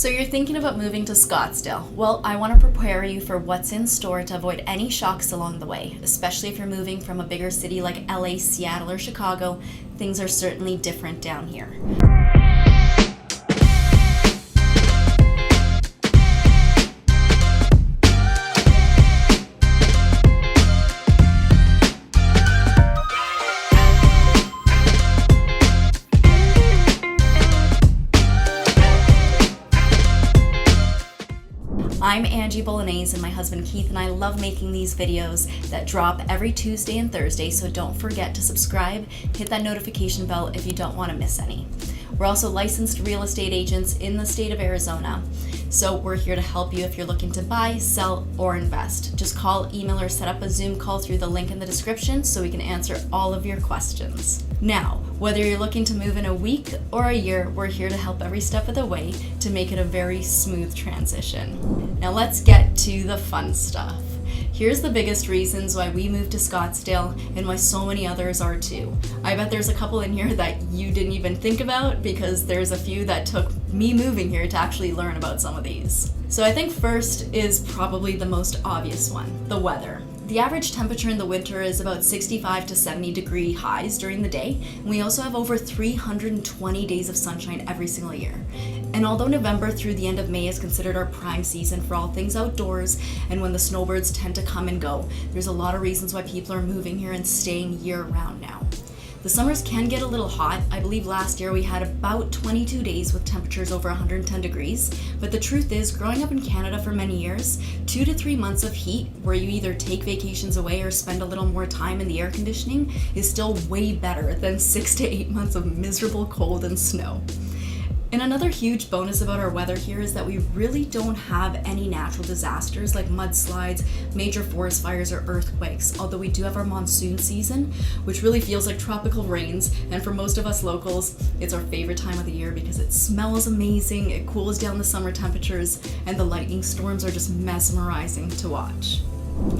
So you're thinking about moving to Scottsdale. Well, I want to prepare you for what's in store to avoid any shocks along the way, especially if you're moving from a bigger city like LA, Seattle, or Chicago. Things are certainly different down here. I'm Angie Bolognese, and my husband Keith and I love making these videos that drop every Tuesday and Thursday, so don't forget to subscribe, hit that notification bell if you don't want to miss any. We're also licensed real estate agents in the state of Arizona, so we're here to help you if you're looking to buy, sell, or invest. Just call, email, or set up a Zoom call through the link in the description so we can answer all of your questions. Now, whether you're looking to move in a week or a year, we're here to help every step of the way to make it a very smooth transition. Now let's get to the fun stuff. Here's the biggest reasons why we moved to Scottsdale and why so many others are too. I bet there's a couple in here that you didn't even think about, because there's a few that took me moving here to actually learn about some of these. So I think first is probably the most obvious one, the weather. The average temperature in the winter is about 65 to 70 degree highs during the day, and we also have over 320 days of sunshine every single year. And although November through the end of May is considered our prime season for all things outdoors and when the snowbirds tend to come and go, there's a lot of reasons why people are moving here and staying year-round now. The summers can get a little hot. I believe last year we had about 22 days with temperatures over 110 degrees, but the truth is, growing up in Canada for many years, 2 to 3 months of heat where you either take vacations away or spend a little more time in the air conditioning is still way better than 6 to 8 months of miserable cold and snow. And another huge bonus about our weather here is that we really don't have any natural disasters like mudslides, major forest fires, or earthquakes, although we do have our monsoon season, which really feels like tropical rains, and for most of us locals, it's our favorite time of the year because it smells amazing, it cools down the summer temperatures, and the lightning storms are just mesmerizing to watch.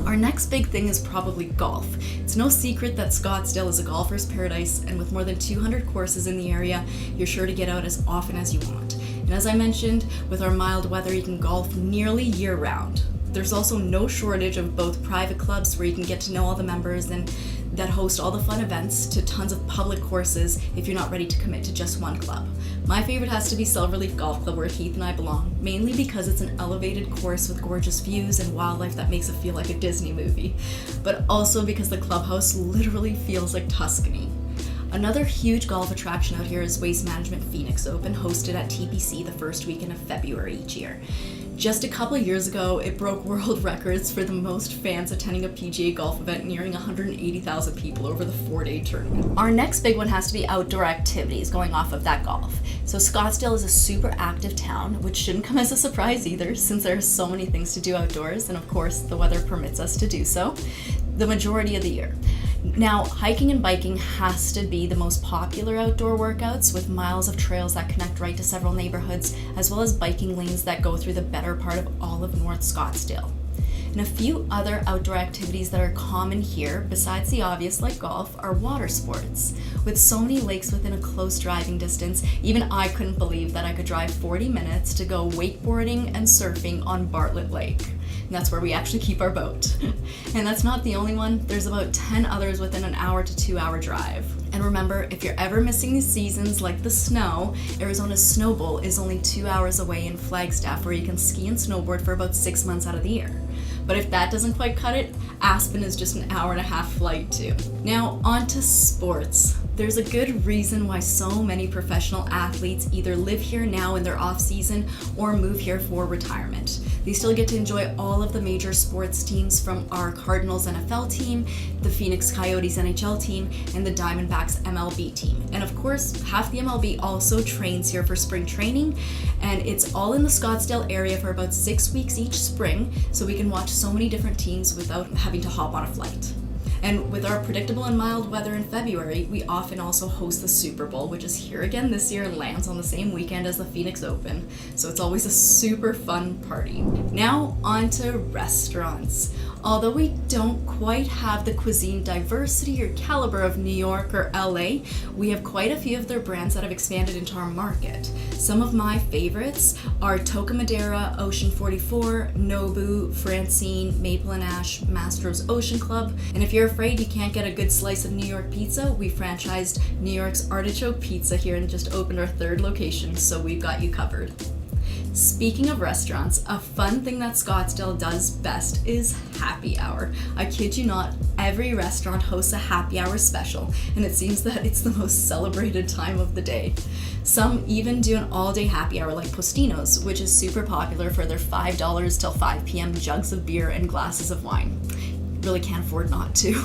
Our next big thing is probably golf. It's no secret that Scottsdale is a golfer's paradise, and with more than 200 courses in the area, you're sure to get out as often as you want. And as I mentioned, with our mild weather, you can golf nearly year-round. There's also no shortage of both private clubs where you can get to know all the members and that host all the fun events, to tons of public courses if you're not ready to commit to just one club. My favorite has to be Silverleaf Golf Club, where Keith and I belong, mainly because it's an elevated course with gorgeous views and wildlife that makes it feel like a Disney movie, but also because the clubhouse literally feels like Tuscany. Another huge golf attraction out here is Waste Management Phoenix Open, hosted at TPC the first weekend of February each year. Just a couple of years ago, it broke world records for the most fans attending a PGA golf event, nearing 180,000 people over the 4-day tournament. Our next big one has to be outdoor activities, going off of that golf. So Scottsdale is a super active town, which shouldn't come as a surprise either, since there are so many things to do outdoors, and of course the weather permits us to do so the majority of the year. Now, hiking and biking has to be the most popular outdoor workouts, with miles of trails that connect right to several neighborhoods, as well as biking lanes that go through the better part of all of North Scottsdale. And a few other outdoor activities that are common here, besides the obvious like golf, are water sports. With so many lakes within a close driving distance, even I couldn't believe that I could drive 40 minutes to go wakeboarding and surfing on Bartlett Lake. And that's where we actually keep our boat. And that's not the only one. There's about 10 others within an hour to 2-hour drive. And remember, if you're ever missing these seasons like the snow, Arizona's Snow Bowl is only 2 hours away in Flagstaff, where you can ski and snowboard for about 6 months out of the year. But if that doesn't quite cut it, Aspen is just an hour-and-a-half flight too. Now, on to sports. There's a good reason why so many professional athletes either live here now in their off-season or move here for retirement. They still get to enjoy all of the major sports teams, from our Cardinals NFL team, the Phoenix Coyotes NHL team, and the Diamondbacks MLB team. And of course, half the MLB also trains here for spring training, and it's all in the Scottsdale area for about 6 weeks each spring, so we can watch so many different teams without having to hop on a flight. And with our predictable and mild weather in February, we often also host the Super Bowl, which is here again this year and lands on the same weekend as the Phoenix Open. So it's always a super fun party. Now on to restaurants. Although we don't quite have the cuisine diversity or caliber of New York or LA, we have quite a few of their brands that have expanded into our market. Some of my favorites are Toca Madera, Ocean 44, Nobu, Francine, Maple and Ash, Mastro's Ocean Club. And if you're afraid you can't get a good slice of New York pizza, we franchised New York's Artichoke Pizza here and just opened our 3rd location, so we've got you covered. Speaking of restaurants, a fun thing that Scottsdale does best is happy hour. I kid you not, every restaurant hosts a happy hour special, and it seems that it's the most celebrated time of the day. Some even do an all-day happy hour like Postino's, which is super popular for their $5 till 5 p.m. jugs of beer and glasses of wine. Really can't afford not to.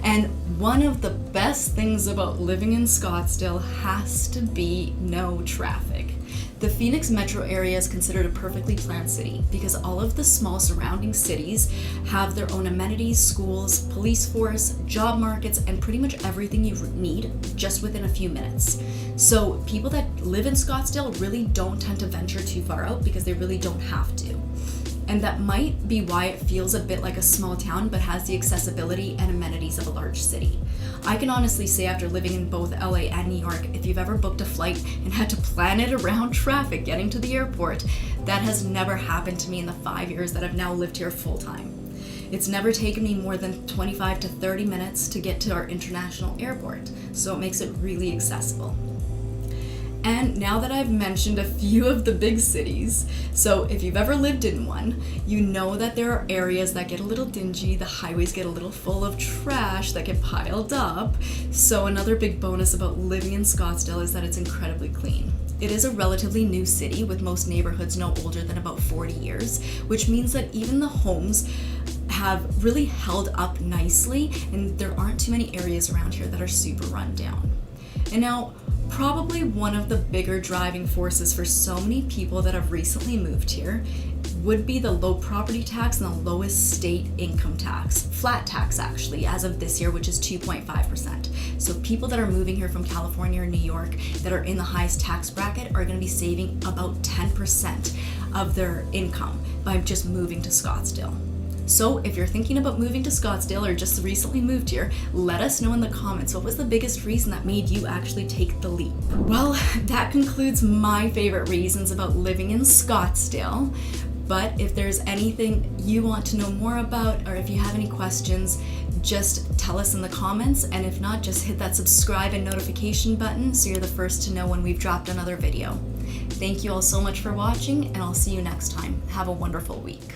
And one of the best things about living in Scottsdale has to be no traffic. The Phoenix metro area is considered a perfectly planned city because all of the small surrounding cities have their own amenities, schools, police force, job markets, and pretty much everything you need just within a few minutes. So people that live in Scottsdale really don't tend to venture too far out because they really don't have to. And that might be why it feels a bit like a small town but has the accessibility and amenities of a large city. I can honestly say after living in both LA and New York, if you've ever booked a flight and had to plan it around traffic getting to the airport, that has never happened to me in the 5 years that I've now lived here full time. It's never taken me more than 25 to 30 minutes to get to our international airport, so it makes it really accessible. And now that I've mentioned a few of the big cities, so if you've ever lived in one, you know that there are areas that get a little dingy, the highways get a little full of trash that get piled up. So another big bonus about living in Scottsdale is that it's incredibly clean. It is a relatively new city with most neighborhoods no older than about 40 years, which means that even the homes have really held up nicely and there aren't too many areas around here that are super run down. And now, probably one of the bigger driving forces for so many people that have recently moved here would be the low property tax and the lowest state income tax, flat tax actually, as of this year, which is 2.5%. So people that are moving here from California or New York that are in the highest tax bracket are going to be saving about 10% of their income by just moving to Scottsdale. So if you're thinking about moving to Scottsdale or just recently moved here, let us know in the comments what was the biggest reason that made you actually take the leap. Well, that concludes my favorite reasons about living in Scottsdale. But if there's anything you want to know more about, or if you have any questions, just tell us in the comments. And if not, just hit that subscribe and notification button so you're the first to know when we've dropped another video. Thank you all so much for watching, and I'll see you next time. Have a wonderful week.